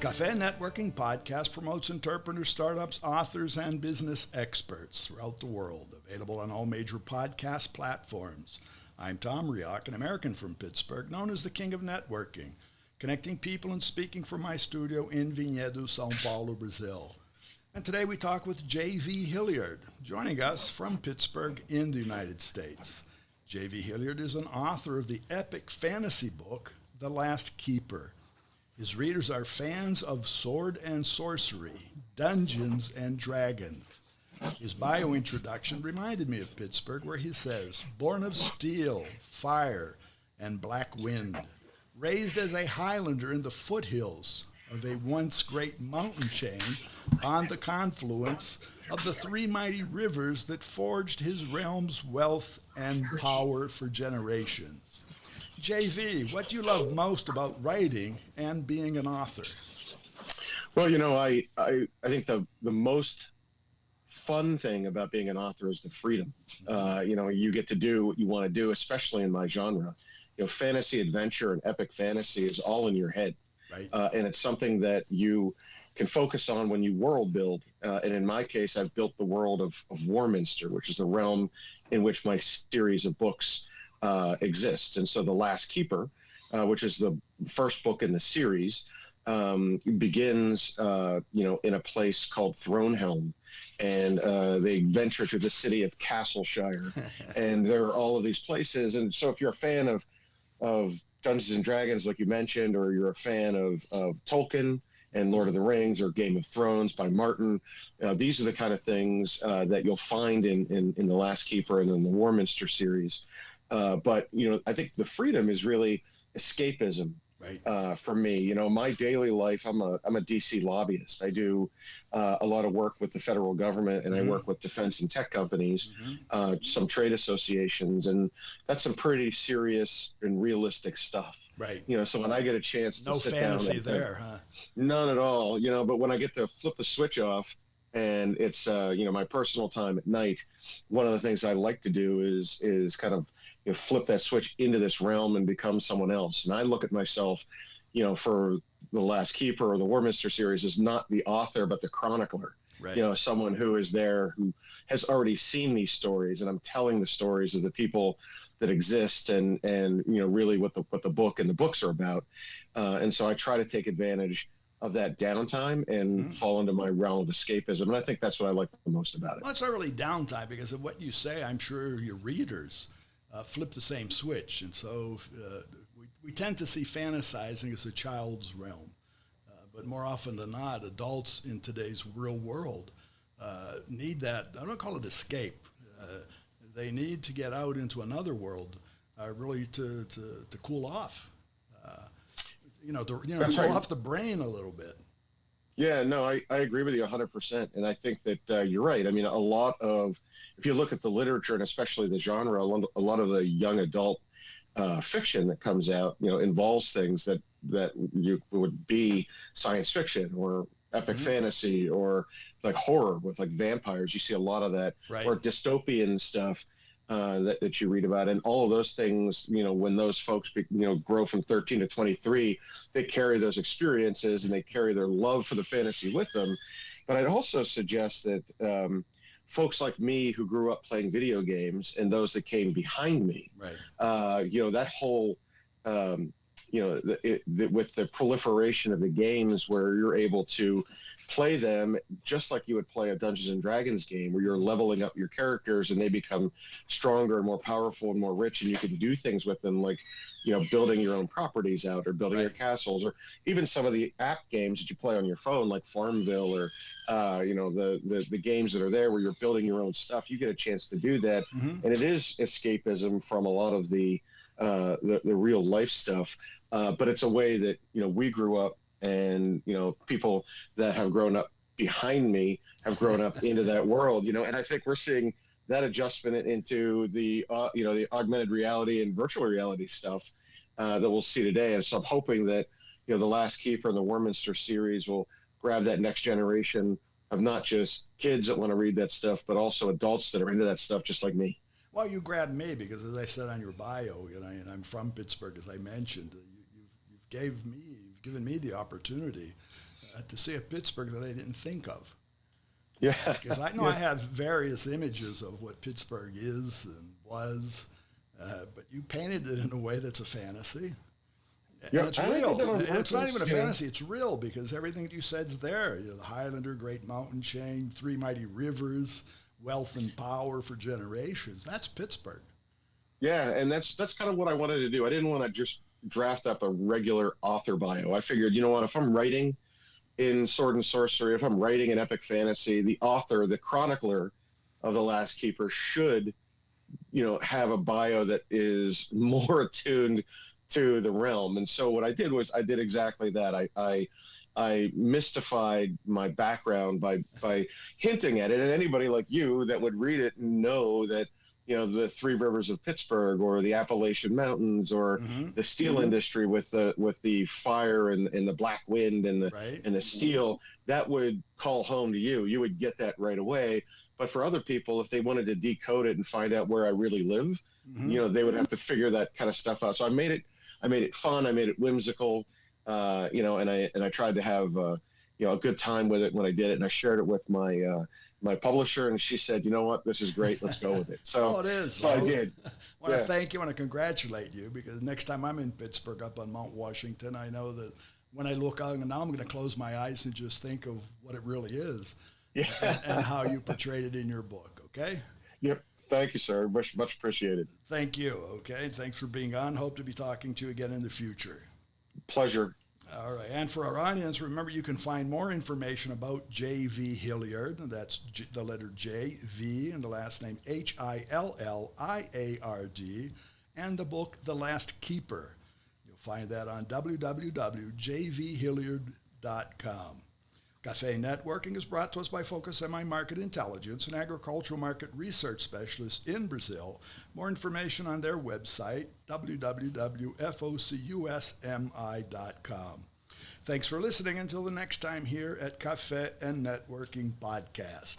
Café and Networking Podcast promotes entrepreneurs, startups, authors, and business experts throughout the world. Available on all major podcast platforms. I'm Tom Reaoch, an American from Pittsburgh, known as the King of Networking, connecting people and speaking from my studio in Vinhedo, São Paulo, Brazil. And today we talk with J.V. Hilliard, joining us from Pittsburgh in the United States. J.V. Hilliard is an author of the epic fantasy book, The Last Keeper. His readers are fans of sword and sorcery, Dungeons and Dragons. His bio introduction reminded me of Pittsburgh, where he says, born of steel, fire, and black wind, raised as a highlander in the foothills of a once great mountain chain on the confluence of the three mighty rivers that forged his realm's wealth and power for generations. JV, what do you love most about writing and being an author? Well, I think the most fun thing about being an author is the freedom. You get to do what you want to do, especially in my genre. Fantasy adventure and epic fantasy is all in your head. Right. And it's something that you can focus on when you world build. And in my case, I've built the world of Warminster, which is the realm in which my series of books exists. And so The Last Keeper, which is the first book in the series, begins, in a place called Thronehelm. And they venture to the city of Castleshire. And there are all of these places. And so if you're a fan of Dungeons and Dragons, like you mentioned, or you're a fan of Tolkien and Lord of the Rings or Game of Thrones by Martin, these are the kind of things that you'll find in The Last Keeper and in the Warminster series. But I think the freedom is really escapism. Right. For me, my daily life, I'm a DC lobbyist. I do a lot of work with the federal government, and I work with defense and tech companies, some trade associations, and that's some pretty serious and realistic stuff. Right. So when I get a chance to sit fantasy down there, huh? None at all. But when I get to flip the switch off, and it's my personal time at night, one of the things I like to do is kind of flip that switch into this realm and become someone else. And I look at myself, for The Last Keeper or the Warminster series, as not the author but the chronicler. Right. Someone who is there, who has already seen these stories, and I'm telling the stories of the people that exist, and really what the book and the books are about. And so I try to take advantage of that downtime and fall into my realm of escapism. And I think that's what I like the most about it. Well, it's not really downtime, because of what you say, I'm sure your readers flip the same switch. And so we tend to see fantasizing as a child's realm. But more often than not, adults in today's real world need that, I don't call it escape. They need to get out into another world, really to cool off. That's pull right. off the brain a little bit. Yeah, no, I agree with you 100%. And I think that you're right. I mean, if you look at the literature and especially the genre, a lot of the young adult fiction that comes out, involves things that you would be science fiction or epic fantasy or like horror with like vampires. You see a lot of that, Right. Or dystopian stuff that you read about. And all of those things, when those folks, grow from 13 to 23, they carry those experiences and they carry their love for the fantasy with them. But I'd also suggest that folks like me who grew up playing video games and those that came behind me, Right. that whole, with the proliferation of the games where you're able to play them just like you would play a Dungeons and Dragons game, where you're leveling up your characters and they become stronger and more powerful and more rich, and you can do things with them like, building your own properties out or building your castles, or even some of the app games that you play on your phone like Farmville or the games that are there where you're building your own stuff. You get a chance to do that, and it is escapism from a lot of the real life stuff, but it's a way that we grew up. And, people that have grown up behind me have grown up into that world, and I think we're seeing that adjustment into the augmented reality and virtual reality stuff that we'll see today. And so I'm hoping that, The Last Keeper and the Warminster series will grab that next generation of not just kids that want to read that stuff, but also adults that are into that stuff just like me. Well, you grabbed me because, as I said on your bio, and I'm from Pittsburgh, as I mentioned, you've given me the opportunity to see a Pittsburgh that I didn't think of. Yeah. Because I know I have various images of what Pittsburgh is and was, but you painted it in a way that's a fantasy. And Yeah, it's I real. did that on It's not purpose, even a you know. fantasy. It's real because everything that you said's there. The Highlander, great mountain chain, three mighty rivers, wealth and power for generations. That's Pittsburgh. Yeah, and that's kind of what I wanted to do. I didn't want to just draft up a regular author bio. I figured, you know what, if I'm writing in Sword and Sorcery, if I'm writing an epic fantasy, the author, the chronicler of The Last Keeper should, have a bio that is more attuned to the realm. And so what I did was I did exactly that. I mystified my background by hinting at it, and anybody like you that would read it know that the Three Rivers of Pittsburgh or the Appalachian Mountains or the steel industry with the fire and the black wind and the steel, that would call home to you. You would get that right away. But for other people, if they wanted to decode it and find out where I really live, they would have to figure that kind of stuff out. So I made it fun. I made it whimsical, and I tried to have a good time with it when I did it. And I shared it with my publisher, and she said, "You know what? This is great. Let's go with it." So, it is. So I did. I want to thank you. I want to congratulate you because next time I'm in Pittsburgh up on Mount Washington, I know that when I look out, and now I'm going to close my eyes and just think of what it really is and how you portrayed it in your book, okay? Yep. Thank you, sir. Much appreciated. Thank you, okay? Thanks for being on. Hope to be talking to you again in the future. Pleasure. All right, and for our audience, remember you can find more information about J.V. Hilliard, and that's the letter J.V. and the last name Hilliard, and the book The Last Keeper. You'll find that on www.jvhilliard.com. Café and Networking is brought to us by Focus Semi Market Intelligence, an agricultural market research specialist in Brazil. More information on their website, www.focusmi.com. Thanks for listening. Until the next time here at Café and Networking Podcast.